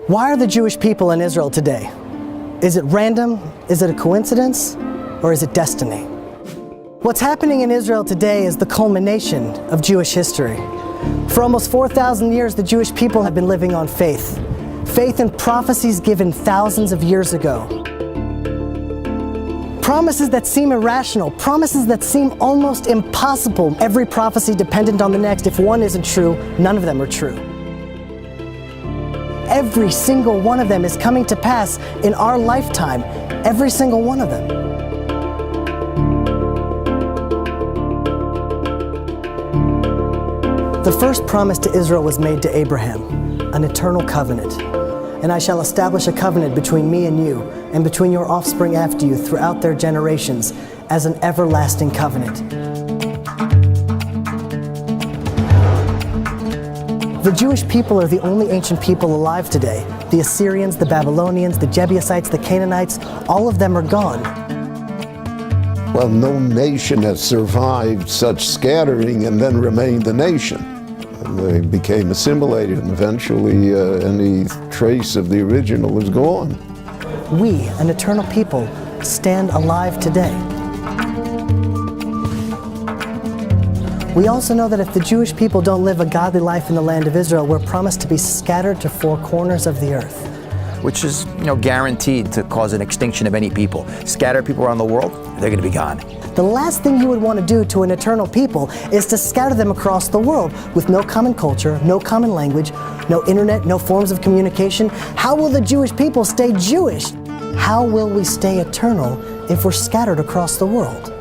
Why are the Jewish people in Israel today? Is it random? Is it a coincidence? Or is it destiny? What's happening in Israel today is the culmination of Jewish history. For almost 4,000 years, the Jewish people have been living on faith. Faith in prophecies given thousands of years ago. Promises that seem irrational, promises that seem almost impossible. Every prophecy dependent on the next. If one isn't true, none of them are true. Every single one of them is coming to pass in our lifetime. Every single one of them. The first promise to Israel was made to Abraham, an eternal covenant. And I shall establish a covenant between me and you, and between your offspring after you throughout their generations, as an everlasting covenant. The Jewish people are the only ancient people alive today. The Assyrians, the Babylonians, the Jebusites, the Canaanites, all of them are gone. Well, no nation has survived such scattering and then remained a nation. They became assimilated, and eventually any trace of the original is gone. We, an eternal people, stand alive today. We also know that if the Jewish people don't live a godly life in the land of Israel, we're promised to be scattered to four corners of the earth. Which is, guaranteed to cause an extinction of any people. Scatter people around the world, they're going to be gone. The last thing you would want to do to an eternal people is to scatter them across the world with no common culture, no common language, no internet, no forms of communication. How will the Jewish people stay Jewish? How will we stay eternal if we're scattered across the world?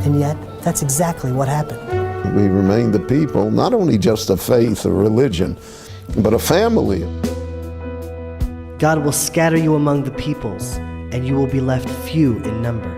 And yet, that's exactly what happened. We remain the people, not only just a faith or religion, but a family. God will scatter you among the peoples, and you will be left few in number.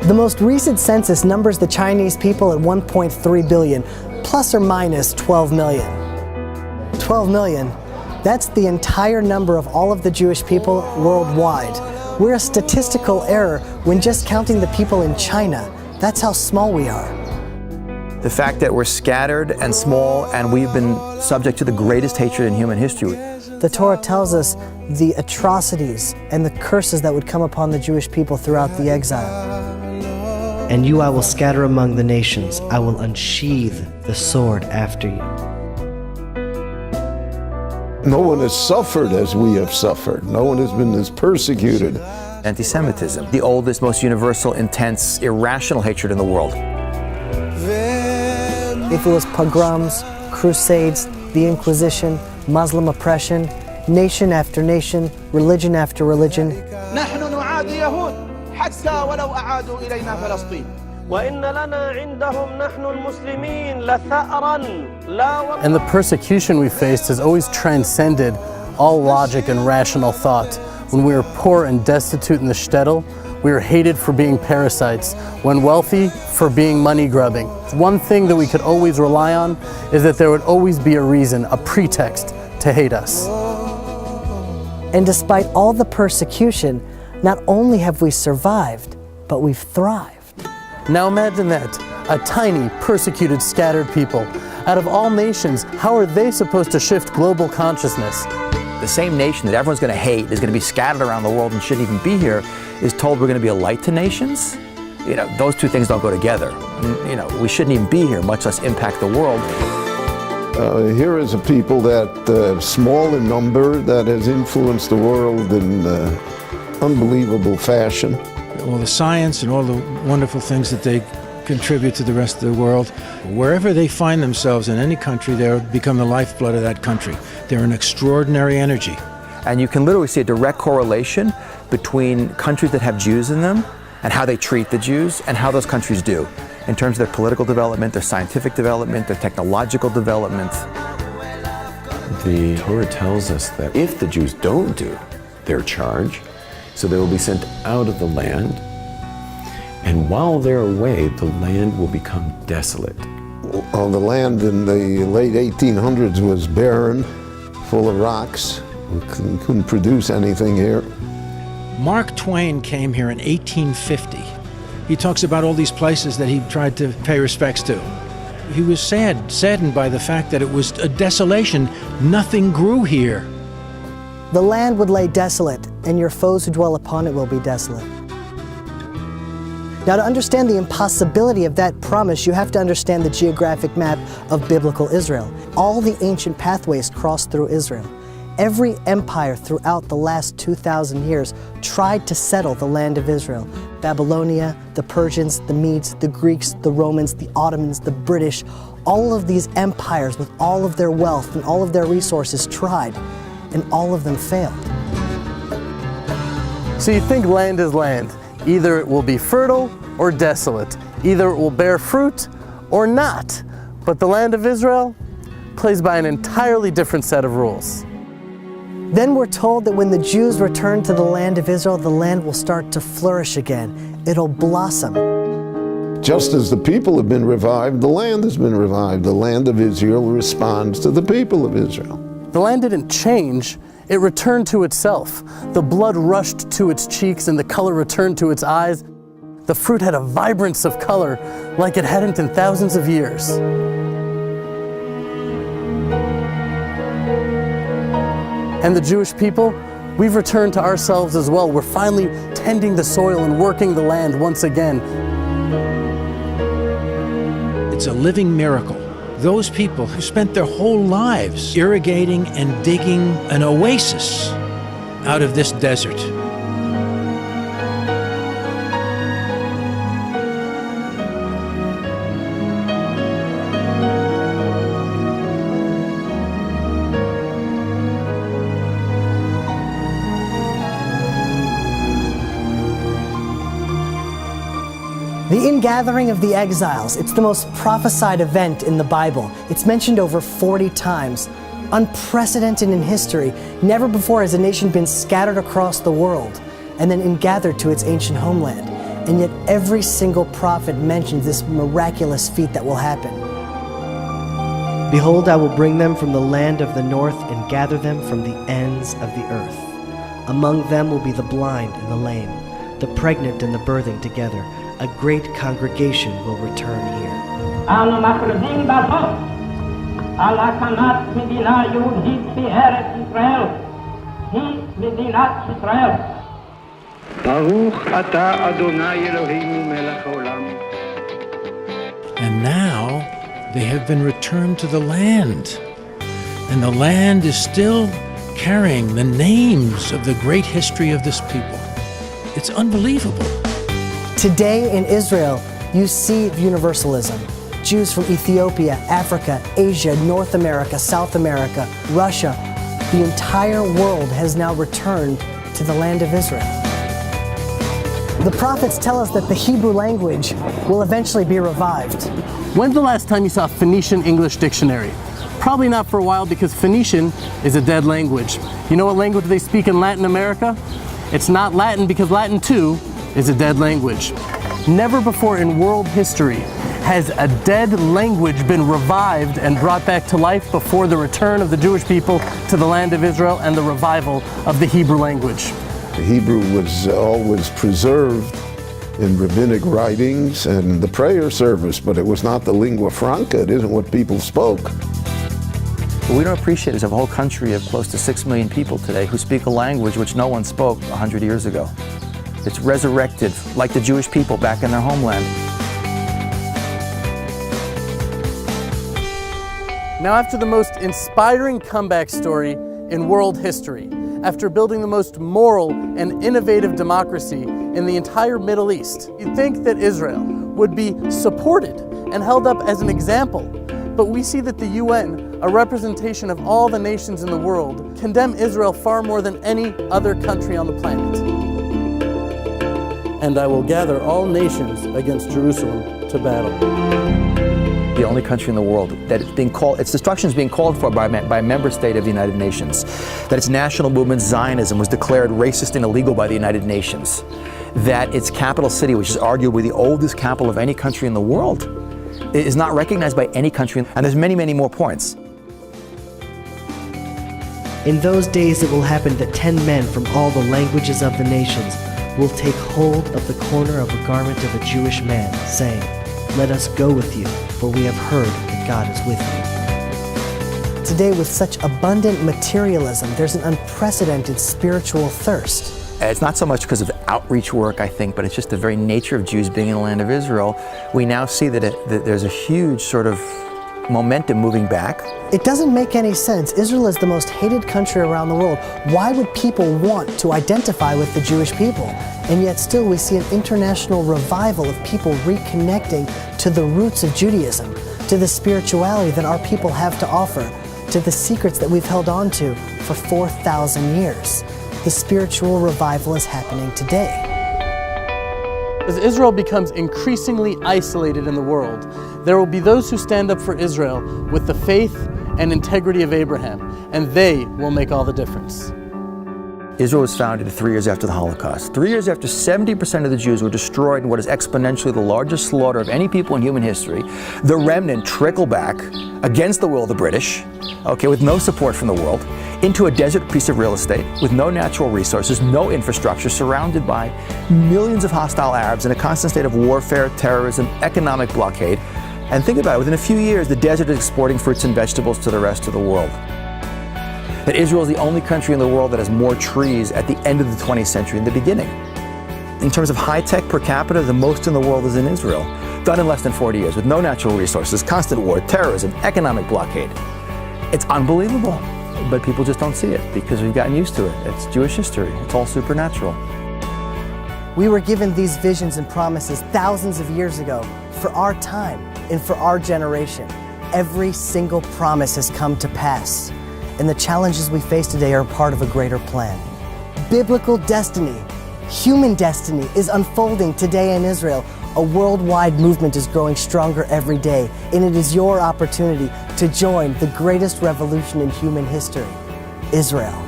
The most recent census numbers the Chinese people at 1.3 billion, plus or minus 12 million. 12 million, that's the entire number of all of the Jewish people worldwide. We're a statistical error when just counting the people in China. That's how small we are. The fact that we're scattered and small and we've been subject to the greatest hatred in human history. The Torah tells us the atrocities and the curses that would come upon the Jewish people throughout the exile. And you I will scatter among the nations. I will unsheathe the sword after you. No one has suffered as we have suffered. No one has been as persecuted. Anti-Semitism, the oldest, most universal, intense, irrational hatred in the world. If it was pogroms, crusades, the Inquisition, Muslim oppression, nation after nation, religion after religion. And the persecution we faced has always transcended all logic and rational thought. When we were poor and destitute in the shtetl, we were hated for being parasites. When wealthy, for being money grubbing. One thing that we could always rely on is that there would always be a reason, a pretext to hate us. And despite all the persecution, not only have we survived, but we've thrived. Now imagine that, a tiny, persecuted, scattered people. Out of all nations, how are they supposed to shift global consciousness? The same nation that everyone's going to hate is going to be scattered around the world and shouldn't even be here is told we're going to be a light to nations. Those two things don't go together. We shouldn't even be here, much less impact the world. Here is a people that small in number, that has influenced the world in unbelievable fashion. All the science and all the wonderful things that they contribute to the rest of the world. Wherever they find themselves in any country, they become the lifeblood of that country. They're an extraordinary energy. And you can literally see a direct correlation between countries that have Jews in them and how they treat the Jews and how those countries do in terms of their political development, their scientific development, their technological development. The Torah tells us that if the Jews don't do their charge, so they will be sent out of the land, and while they're away, the land will become desolate. The land in the late 1800s was barren, full of rocks. We couldn't produce anything here. Mark Twain came here in 1850. He talks about all these places that he tried to pay respects to. He was saddened by the fact that it was a desolation. Nothing grew here. The land would lay desolate, and your foes who dwell upon it will be desolate. Now, to understand the impossibility of that promise, you have to understand the geographic map of biblical Israel. All the ancient pathways cross through Israel. Every empire throughout the last 2,000 years tried to settle the land of Israel. Babylonia, the Persians, the Medes, the Greeks, the Romans, the Ottomans, the British, all of these empires with all of their wealth and all of their resources tried, and all of them failed. So you think land is land. Either it will be fertile or desolate. Either it will bear fruit or not. But the land of Israel plays by an entirely different set of rules. Then we're told that when the Jews return to the land of Israel, the land will start to flourish again. It'll blossom. Just as the people have been revived, the land has been revived. The land of Israel responds to the people of Israel. The land didn't change, it returned to itself. The blood rushed to its cheeks and the color returned to its eyes. The fruit had a vibrance of color like it hadn't in thousands of years. And the Jewish people, we've returned to ourselves as well. We're finally tending the soil and working the land once again. It's a living miracle. Those people who spent their whole lives irrigating and digging an oasis out of this desert. The ingathering of the exiles, it's the most prophesied event in the Bible. It's mentioned over 40 times. Unprecedented in history. Never before has a nation been scattered across the world and then ingathered to its ancient homeland. And yet every single prophet mentions this miraculous feat that will happen. Behold, I will bring them from the land of the north and gather them from the ends of the earth. Among them will be the blind and the lame, the pregnant and the birthing together. A great congregation will return here. אנו מכריזים בזאת על הקמת מדינה יהודית בארץ ישראל. היא מדינת ישראל. ברוך אתה אדוני אלוהינו מלך העולם. And now they have been returned to the land. And the land is still carrying the names of the great history of this people. It's unbelievable. Today in Israel, you see universalism. Jews from Ethiopia, Africa, Asia, North America, South America, Russia, the entire world has now returned to the land of Israel. The prophets tell us that the Hebrew language will eventually be revived. When's the last time you saw a Phoenician English dictionary? Probably not for a while because Phoenician is a dead language. You know what language they speak in Latin America? It's not Latin because Latin too is a dead language. Never before in world history has a dead language been revived and brought back to life before the return of the Jewish people to the land of Israel and the revival of the Hebrew language. The Hebrew was always preserved in rabbinic writings and the prayer service, but it was not the lingua franca. It isn't what people spoke. What we don't appreciate is a whole country of close to 6 million people today who speak a language which no one spoke 100 years ago. It's resurrected, like the Jewish people back in their homeland. Now, after the most inspiring comeback story in world history, after building the most moral and innovative democracy in the entire Middle East, you'd think that Israel would be supported and held up as an example. But we see that the UN, a representation of all the nations in the world, condemn Israel far more than any other country on the planet. And I will gather all nations against Jerusalem to battle. The only country in the world that it's being called, its destruction is being called for by a member state of the United Nations. That its national movement, Zionism, was declared racist and illegal by the United Nations. That its capital city, which is arguably the oldest capital of any country in the world, is not recognized by any country. And there's many, many more points. In those days it will happen that 10 men from all the languages of the nations will take hold of the corner of a garment of a Jewish man, saying, "Let us go with you, for we have heard that God is with you." today, with such abundant materialism, there's an unprecedented spiritual thirst. It's not so much because of outreach work, I think, but it's just the very nature of Jews being in the land of Israel. We now see that there's a huge sort of momentum moving back. It doesn't make any sense. Israel is the most hated country around the world. Why would people want to identify with the Jewish people? And yet still we see an international revival of people reconnecting to the roots of Judaism, to the spirituality that our people have to offer, to the secrets that we've held on to for 4,000 years. The spiritual revival is happening today. As Israel becomes increasingly isolated in the world, there will be those who stand up for Israel with the faith and integrity of Abraham, and they will make all the difference. Israel was founded 3 years after the Holocaust. 3 years after 70% of the Jews were destroyed in what is exponentially the largest slaughter of any people in human history, the remnant trickled back against the will of the British, with no support from the world, into a desert piece of real estate with no natural resources, no infrastructure, surrounded by millions of hostile Arabs in a constant state of warfare, terrorism, economic blockade. And think about it, within a few years, the desert is exporting fruits and vegetables to the rest of the world. That Israel is the only country in the world that has more trees at the end of the 20th century than the beginning. In terms of high-tech per capita, the most in the world is in Israel, done in less than 40 years, with no natural resources, constant war, terrorism, economic blockade. It's unbelievable, but people just don't see it because we've gotten used to it. It's Jewish history. It's all supernatural. We were given these visions and promises thousands of years ago for our time and for our generation. Every single promise has come to pass, and the challenges we face today are part of a greater plan. Biblical destiny, human destiny is unfolding today in Israel. A worldwide movement is growing stronger every day, and it is your opportunity to join the greatest revolution in human history, Israel.